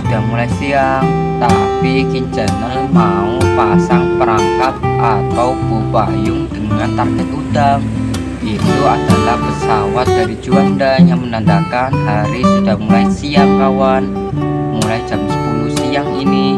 sudah mulai siang, tapi Kin Channel mau pasang perangkap atau pupayung dengan target udang. Itu adalah pesawat dari Juanda yang menandakan hari sudah mulai siang kawan. Mulai jam 10 siang ini.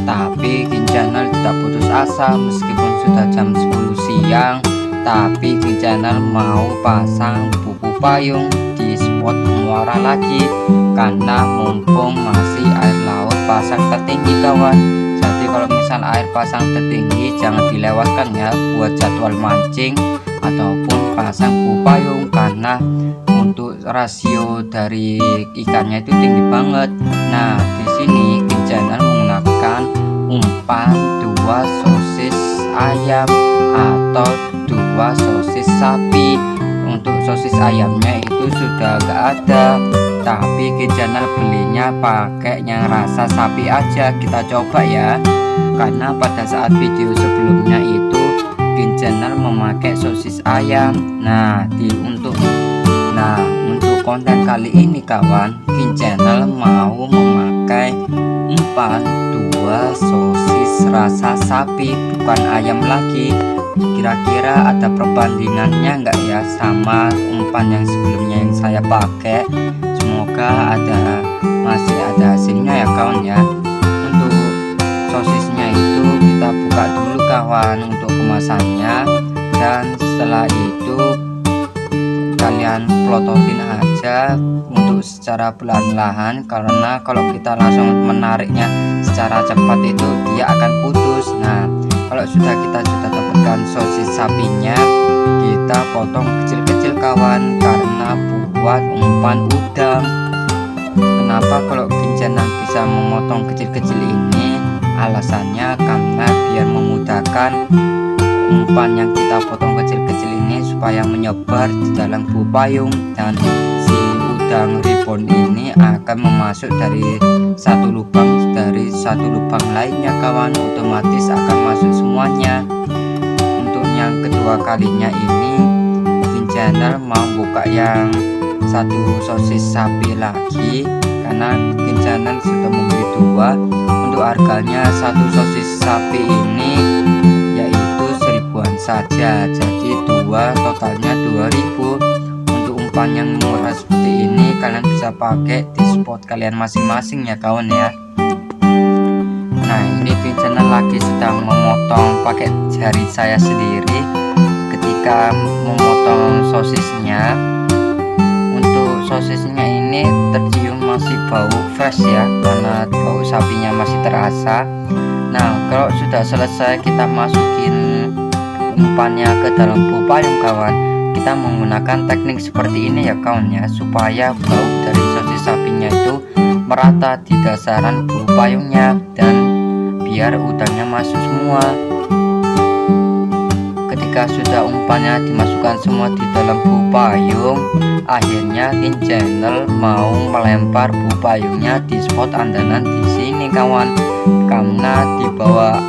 Tapi Kin Channel tidak putus asa meskipun sudah jam 10 siang. Tapi Kin Channel mau pasang buku payung di spot muara lagi, karena mumpung masih air laut pasang tertinggi kawan. Jadi kalau misal air pasang tertinggi jangan dilewatkan ya buat jadwal mancing ataupun pasang buku payung, karena untuk rasio dari ikannya itu tinggi banget. Nah di sini Kin Channel menggunakan umpan 2 sosis ayam atau 2 sosis sapi. Untuk sosis ayamnya itu sudah gak ada, tapi Kin Channel belinya pakai yang rasa sapi aja. Kita coba ya, karena pada saat video sebelumnya itu Kin Channel memakai sosis ayam. Untuk konten kali ini kawan, Kin Channel mau memakai umpan 2 sosis rasa sapi, bukan ayam lagi. Kira-kira ada perbandingannya enggak ya sama umpan yang sebelumnya yang saya pakai? Semoga masih ada hasilnya ya kawan ya. Untuk sosisnya itu kita buka dulu kawan untuk kemasannya, dan setelah itu kalian pelototin aja untuk secara perlahan-lahan, karena kalau kita langsung menariknya secara cepat itu dia akan putus. Nah kalau kita sudah dapatkan sosis sapinya, kita potong kecil-kecil kawan, karena buat umpan udang. Kenapa kalau Kin Channel bisa memotong kecil-kecil ini? Alasannya karena biar memudahkan umpan yang kita potong kecil-kecil ini supaya menyebar di dalam buku payung, dan si udang ribbon ini akan memasuk dari satu lubang lainnya kawan, otomatis akan masuk semuanya. Untuk yang kedua kalinya ini Kin Channel mau buka yang 1 sosis sapi lagi, karena Kin Channel sudah membeli 2. Untuk harganya 1 sosis sapi ini yaitu 1000-an saja, jadi 2 totalnya 2000. Untuk umpan yang murah seperti ini kalian bisa pakai di spot kalian masing-masing ya kawan ya. Nah ini Kin Channel lagi sedang memotong pakai jari saya sendiri. Ketika memotong sosisnya, untuk sosisnya ini tercium masih bau fresh ya, karena bau sapinya masih terasa. Nah kalau sudah selesai kita masukin umpannya ke dalam buku payung kawan, kita menggunakan teknik seperti ini ya kawan ya, supaya bau dari sosis sapinya itu merata di dasaran buku payungnya, dan biar udangnya masuk semua. Ketika sudah umpannya dimasukkan semua di dalam buku payung, akhirnya Kin Channel mau melempar buku payungnya di spot andalan di sini kawan, karena di bawah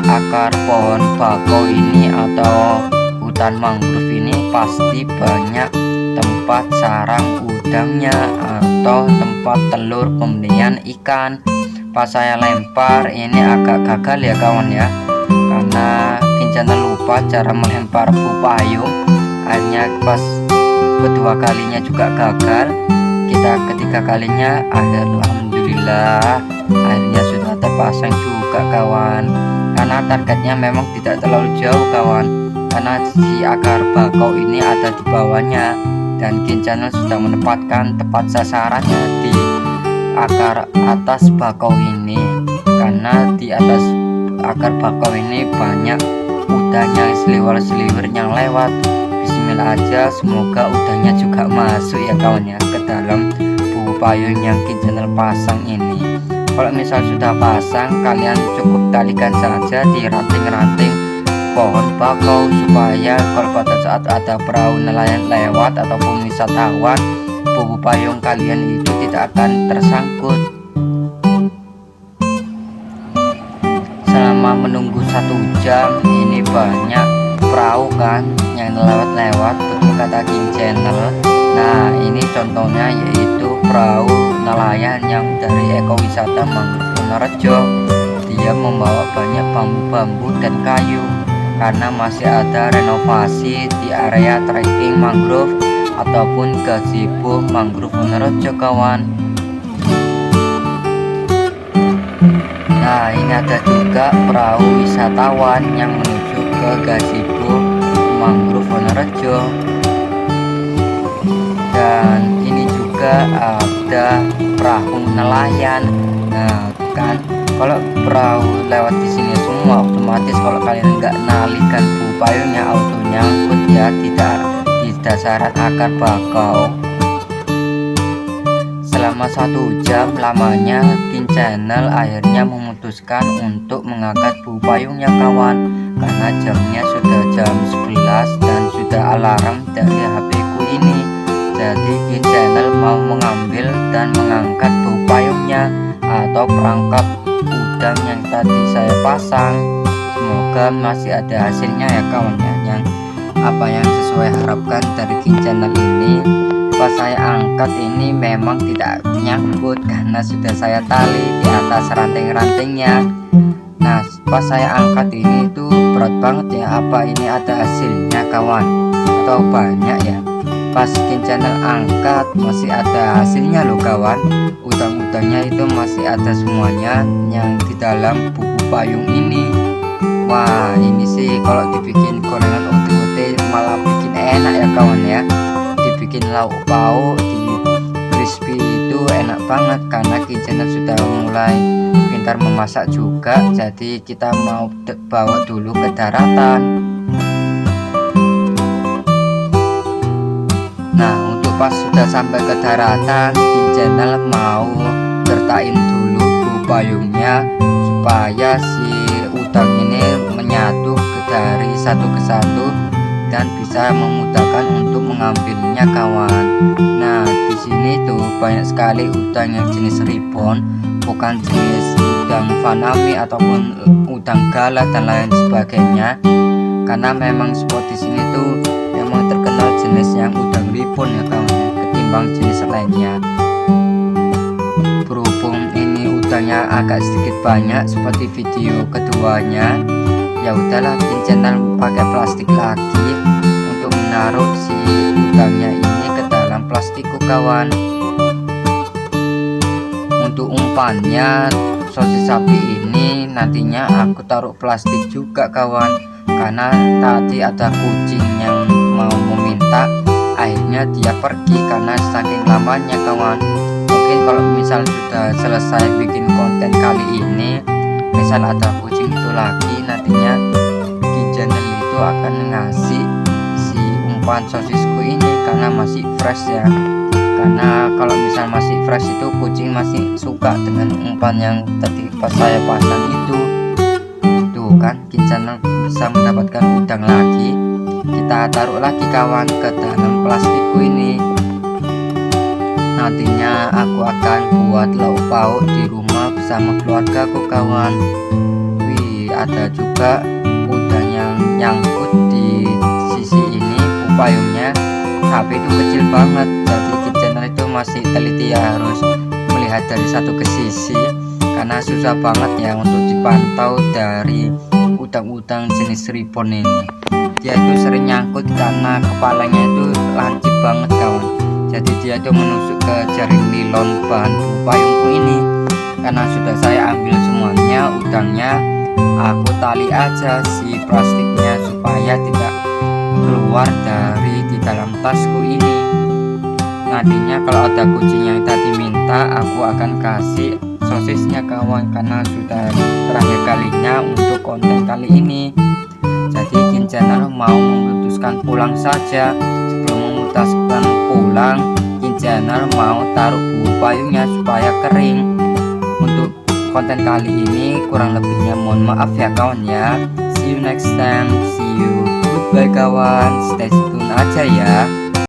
akar pohon bakau ini atau hutan mangrove ini pasti banyak tempat sarang udangnya atau tempat telur pembenihan ikan. Pas saya lempar ini agak gagal ya kawan ya, karena Kin Channel lupa cara melempar buku payung. Akhirnya pas kedua kalinya juga gagal. Ketiga kalinya alhamdulillah akhirnya sudah terpasang juga kawan, karena targetnya memang tidak terlalu jauh kawan, karena si akar bakau ini ada di bawahnya, dan Kin Channel sudah menempatkan tepat sasarannya di akar atas bakau ini, karena di atas akar bakau ini banyak udang yang seliwer-seliwer yang lewat. Bismillah aja, semoga udangnya juga masuk ya kawan ya ke dalam buku payung yang Kin Channel pasang ini. Kalau misal sudah pasang, kalian cukup talikan saja di ranting-ranting pohon bakau, supaya kalau pada saat ada perahu nelayan lewat ataupun wisatawan, buku payung kalian itu tidak akan tersangkut. Selama menunggu 1 jam ini banyak perahu kan yang lewat-lewat, betul kata Kin Channel. Nah, ini contohnya yaitu perahu nelayan yang dari ekowisata Mangrove Wonorejo. Dia membawa banyak bambu-bambu dan kayu karena masih ada renovasi di area trekking mangrove ataupun gazebo Mangrove Wonorejo kawan. Nah, ini ada juga perahu wisatawan yang menuju ke gazebo Mangrove Wonorejo. Dan ini juga ada perahu nelayan. Nah, kan kalau perahu lewat di sini semua otomatis kalau kalian nggak nalikan bubu payungnya auto nyangkut ya, tidak di dasaran akar bakau. Selama 1 jam lamanya Kin Channel akhirnya memutuskan untuk mengangkat bubu payungnya kawan, karena jamnya sudah jam 11 dan sudah alarm dari HP ku ini. Jadi Kin Channel mau mengambil dan mengangkat bubu payungnya atau perangkap udang yang tadi saya pasang. Semoga masih ada hasilnya ya kawan ya, yang apa yang sesuai harapkan dari Kin Channel ini. Pas saya angkat ini memang tidak nyangkut karena sudah saya tali di atas ranting-rantingnya. Nah, pas saya angkat ini tuh berat banget ya, apa ini ada hasilnya kawan atau banyak ya. Pas Kin Channel angkat masih ada hasilnya loh kawan, udang-udangnya itu masih ada semuanya yang di dalam bubu payung ini. Wah, ini sih kalau dibikin gorengan ote-ote malah bikin enak ya kawan ya. Dibikin lauk pauk di crispy itu enak banget karena Kin Channel sudah mulai pintar memasak juga. Jadi kita mau bawa dulu ke daratan. Nah, untuk pas sudah sampai ke daratan, Kin Channel mau sertain dulu bubu payungnya supaya si udang ini menyatu dari satu ke satu dan bisa memudahkan untuk mengambilnya kawan. Nah, di sini tuh banyak sekali udang yang jenis ribbon, bukan jenis udang faname ataupun udang galah dan lain sebagainya. Karena memang spot di sini tuh memang terkenal jenis yang udang ribbon ya kawan, ketimbang jenis lainnya. Berhubung ini udangnya agak sedikit banyak seperti video keduanya, ya udahlah Kin Channel pakai plastik lagi untuk menaruh si udangnya ini ke dalam plastikku kawan. Untuk umpannya sosis sapi ini nantinya aku taruh plastik juga kawan, karena tadi ada kucing yang mau meminta, akhirnya dia pergi karena saking lamanya kawan. Mungkin kalau misal sudah selesai bikin konten kali ini, misal ada kucing itu lagi, nantinya Kin Channel itu akan ngasih si umpan sosisku ini karena masih fresh ya. Karena kalau misal masih fresh itu kucing masih suka dengan umpan yang tadi pas saya pasang itu. Tuh kan Kin Channel bisa mendapatkan udang lagi. Kita taruh lagi kawan ke dalam plastikku ini. Nantinya aku akan buat lauk pauk di rumah bersama keluargaku kawan. Wih, ada juga udang yang nyangkut di sisi ini bubu payungnya, tapi itu kecil banget. Jadi Kin Channel itu masih teliti ya, harus melihat dari satu ke sisi karena susah banget ya untuk dipantau dari udang-udang jenis ribbon ini. Dia itu sering nyangkut karena kepalanya itu lancip banget kawan. Jadi dia itu menusuk ke jaring nilon bahan bubu payungku ini. Karena sudah saya ambil semuanya udangnya, aku tali aja si plastiknya supaya tidak keluar dari di dalam tasku ini. Nantinya kalau ada kucing yang tadi minta, aku akan kasih sosisnya kawan, karena sudah terakhir kalinya untuk konten kali ini. Jadi Kin Channel mau memutuskan pulang saja. Sebelum memutuskan pulang, Kin Channel mau taruh bubu payungnya supaya kering. Untuk konten kali ini kurang lebihnya mohon maaf ya kawan ya. See you next time, see you, goodbye kawan, stay tune aja ya.